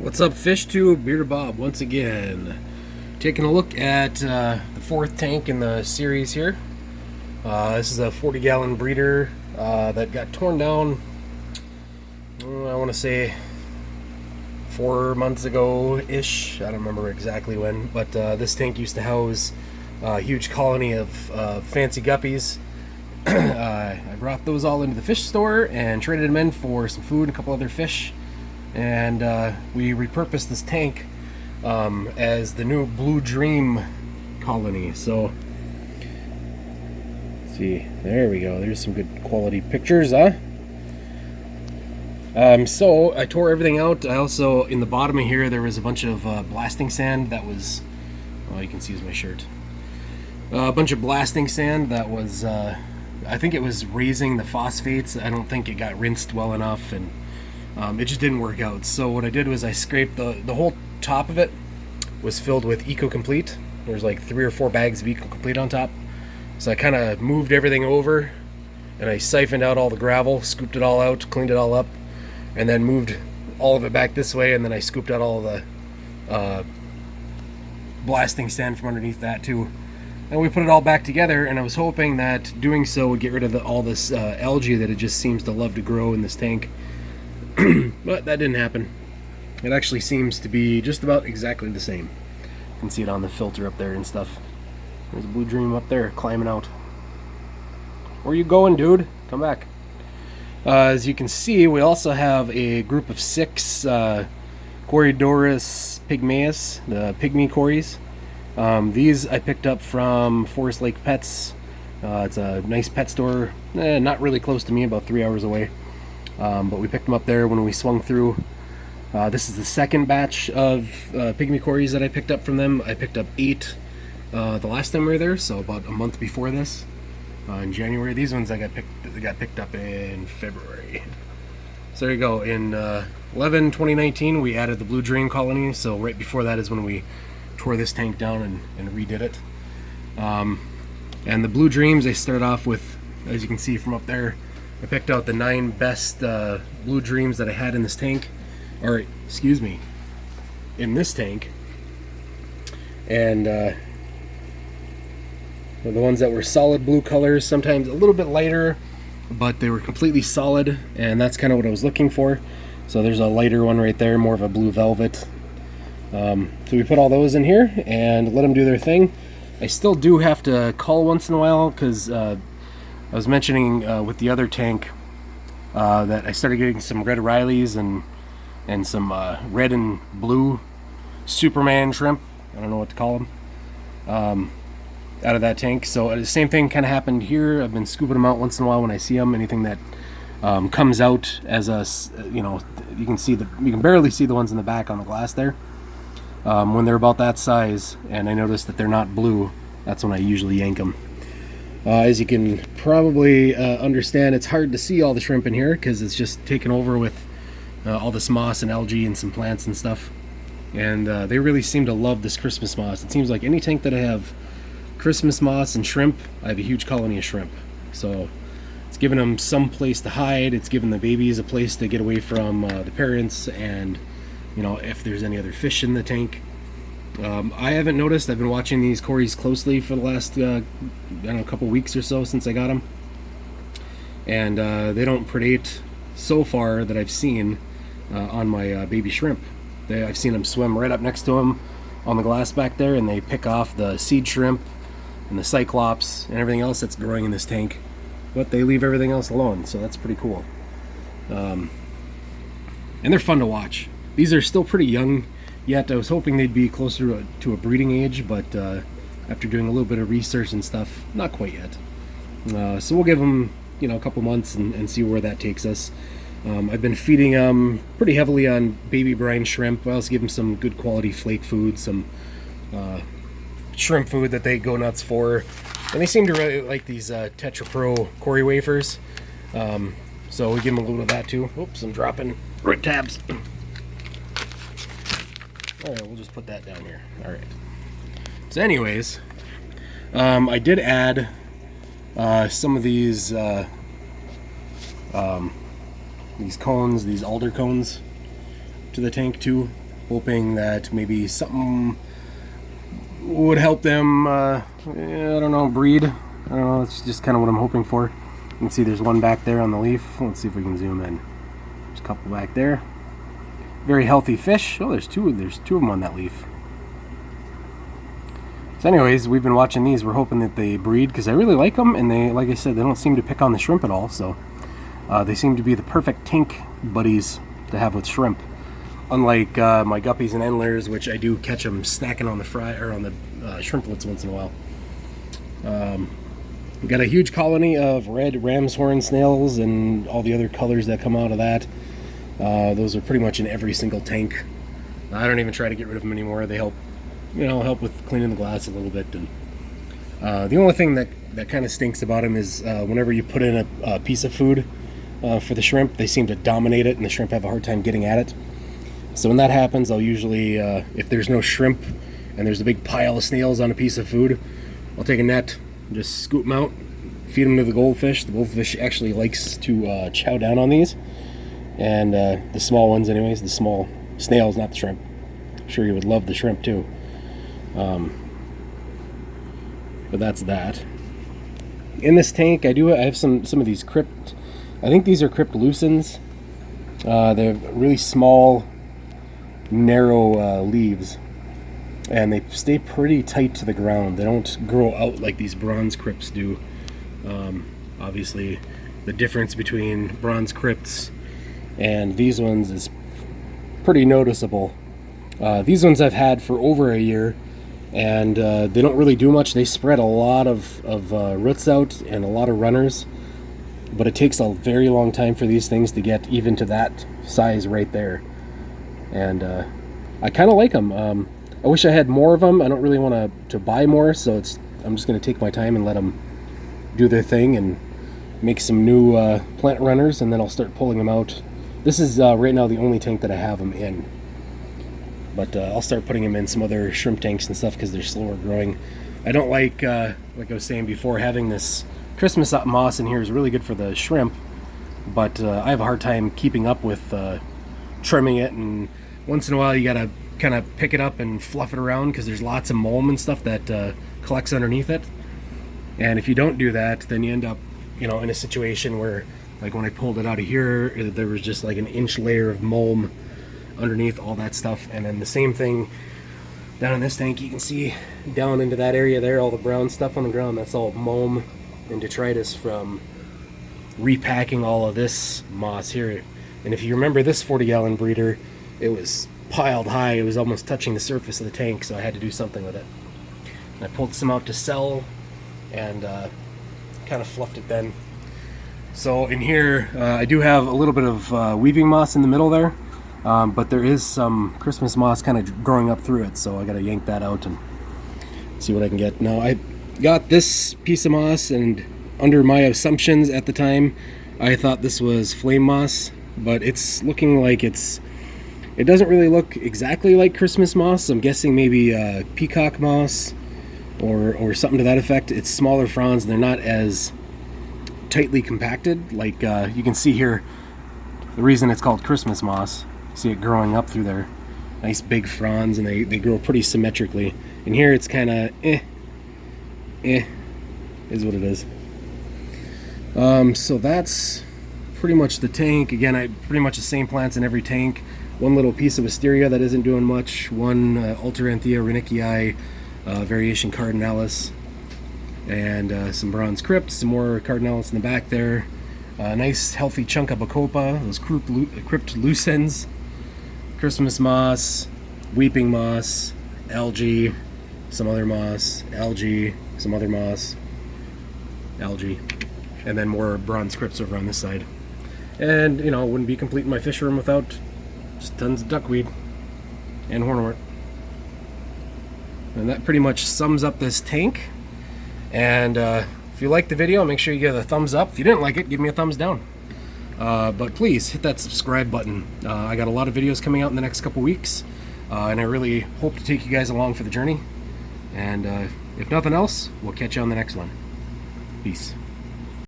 What's up, Fish Tube? Beer Bob once again. Taking a look at the fourth tank in the series here. This is a 40-gallon breeder that got torn down, I want to say 4 months ago-ish. I don't remember exactly when, but this tank used to house a huge colony of fancy guppies. I brought those all into the fish store and traded them in for some food and a couple other fish. And we repurposed this tank as the new Blue Dream colony. So, let's see, there we go. There's some good quality pictures, huh? So I tore everything out. I also, in the bottom of here, there was a bunch of blasting sand that was, oh, you can see is my shirt. A bunch of blasting sand that was, I think it was raising the phosphates. I don't think it got rinsed well enough, and it just didn't work out. So what I did was I scraped the whole top of it was filled with Eco Complete. There's like 3 or 4 bags of Eco Complete on top. So I kind of moved everything over and I siphoned out all the gravel, scooped it all out, cleaned it all up, and then moved all of it back this way, and then I scooped out all the blasting sand from underneath that too. And we put it all back together, and I was hoping that doing so would get rid of all this algae that it just seems to love to grow in this tank. But that didn't happen. It actually seems to be just about exactly the same. You can see it on the filter up there and stuff. There's a Blue Dream up there climbing out. Where you going, dude? Come back. As you can see, we also have a group of 6 Corydoras pygmaeus, the Pygmy Corys. These I picked up from Forest Lake Pets. It's a nice pet store, not really close to me, about 3 hours away. But we picked them up there when we swung through. This is the second batch of Pygmy Corys that I picked up from them. I picked up 8 the last time we were there, so about a month before this, in January. These ones they got picked up in February. So there you go. In 2019, we added the Blue Dream colony. So right before that is when we tore this tank down and redid it. And the Blue Dreams, they start off with, as you can see from up there, I picked out the 9 best Blue Dreams that I had in this tank, or excuse me, in this tank, and the ones that were solid blue colors, sometimes a little bit lighter, but they were completely solid, and that's kind of what I was looking for. So there's a lighter one right there, more of a blue velvet. So we put all those in here and let them do their thing. I still do have to cull once in a while because I was mentioning with the other tank that I started getting some red Rileys and some red and blue Superman shrimp, I don't know what to call them, out of that tank. So the same thing kind of happened here. I've been scooping them out once in a while when I see them. Anything that comes out as a, you know, you can barely see the ones in the back on the glass there. When they're about that size and I notice that they're not blue, that's when I usually yank them. As you can probably understand, it's hard to see all the shrimp in here because it's just taken over with all this moss and algae and some plants and stuff. And they really seem to love this Christmas moss. It seems like any tank that I have Christmas moss and shrimp, I have a huge colony of shrimp. So it's giving them some place to hide. It's giving the babies a place to get away from the parents, and you know, if there's any other fish in the tank. I haven't noticed. I've been watching these Corys closely for the last I don't know, couple weeks or so since I got them, and they don't predate so far that I've seen on my baby shrimp. I've seen them swim right up next to them on the glass back there, and they pick off the seed shrimp and the cyclops and everything else that's growing in this tank, but they leave everything else alone, so that's pretty cool. And they're fun to watch. These are still pretty young yet. I was hoping they'd be closer to a breeding age, but after doing a little bit of research and stuff, not quite yet. So we'll give them, you know, a couple months and see where that takes us. I've been feeding them pretty heavily on baby brine shrimp. I also give them some good quality flake food, some shrimp food that they go nuts for, and they seem to really like these Tetra Pro Cory Wafers. So we give them a little of that too. Oops, I'm dropping red tabs. Alright, we'll just put that down here. Alright. So anyways, I did add some of these cones, these alder cones, to the tank too. hoping that maybe something would help them, I don't know, breed. I don't know, it's just kind of what I'm hoping for. You can see there's one back there on the leaf. Let's see if we can zoom in. There's a couple back there. Very healthy fish. Oh, there's two of them on that leaf. So anyways, we've been watching these. We're hoping that they breed because I really like them, and they, like I said, they don't seem to pick on the shrimp at all. So they seem to be the perfect tank buddies to have with shrimp. Unlike my guppies and endlers, which I do catch them snacking on the fry or on the shrimplets once in a while. We've got a huge colony of red ram's horn snails and all the other colors that come out of that. Those are pretty much in every single tank. I don't even try to get rid of them anymore. They help, help with cleaning the glass a little bit. And the only thing that kind of stinks about them is whenever you put in a piece of food for the shrimp, they seem to dominate it, and the shrimp have a hard time getting at it. So when that happens, I'll usually, if there's no shrimp and there's a big pile of snails on a piece of food, I'll take a net, just scoop them out, feed them to the goldfish. The goldfish actually likes to chow down on these. And the small ones anyways, the small snails, not the shrimp. I'm sure you would love the shrimp too. But that's that. In this tank, I have some of these crypt, I think these are crypt lucens. They're really small, narrow leaves, and they stay pretty tight to the ground. They don't grow out like these bronze crypts do. Obviously, the difference between bronze crypts and these ones is pretty noticeable. These ones I've had for over a year, and they don't really do much. They spread a lot of roots out and a lot of runners, but it takes a very long time for these things to get even to that size right there. And I kind of like them. I wish I had more of them. I don't really want to buy more, so I'm just going to take my time and let them do their thing and make some new plant runners, and then I'll start pulling them out. This is right now the only tank that I have them in, but I'll start putting them in some other shrimp tanks and stuff because they're slower growing. I don't like I was saying before, having this Christmas moss in here is really good for the shrimp, but I have a hard time keeping up with trimming it, and once in a while you gotta kind of pick it up and fluff it around because there's lots of mulm and stuff that collects underneath it. And if you don't do that, then you end up in a situation where, like when I pulled it out of here, there was just like an inch layer of mulm underneath all that stuff. And then the same thing down in this tank. You can see down into that area there, all the brown stuff on the ground, that's all mulm and detritus from repacking all of this moss here. And if you remember this 40-gallon breeder, it was piled high. It was almost touching the surface of the tank, so I had to do something with it. And I pulled some out to sell and kind of fluffed it then. So in here, I do have a little bit of weaving moss in the middle there, but there is some Christmas moss kind of growing up through it, so I got to yank that out and see what I can get. Now, I got this piece of moss, and under my assumptions at the time, I thought this was flame moss, but it's looking like it doesn't really look exactly like Christmas moss. I'm guessing maybe peacock moss or something to that effect. It's smaller fronds, and they're not as tightly compacted. Like you can see here, the reason it's called Christmas moss, see it growing up through there. Nice big fronds, and they grow pretty symmetrically. And here it's kind of is what it is. So that's pretty much the tank. Again, I pretty much the same plants in every tank. One little piece of wisteria that isn't doing much. One Alteranthia renickii variation cardinalis, and some bronze crypts, some more cardinalis in the back there. A nice healthy chunk of bacopa, those crypt lucens, Christmas moss, weeping moss, algae, some other moss, algae, some other moss, algae, and then more bronze crypts over on this side. And it wouldn't be complete in my fish room without just tons of duckweed and hornwort. And that pretty much sums up this tank. And if you liked the video, make sure you give it a thumbs up. If you didn't like it, give me a thumbs down. But please hit that subscribe button. I got a lot of videos coming out in the next couple weeks, and I really hope to take you guys along for the journey. And if nothing else, we'll catch you on the next one. Peace.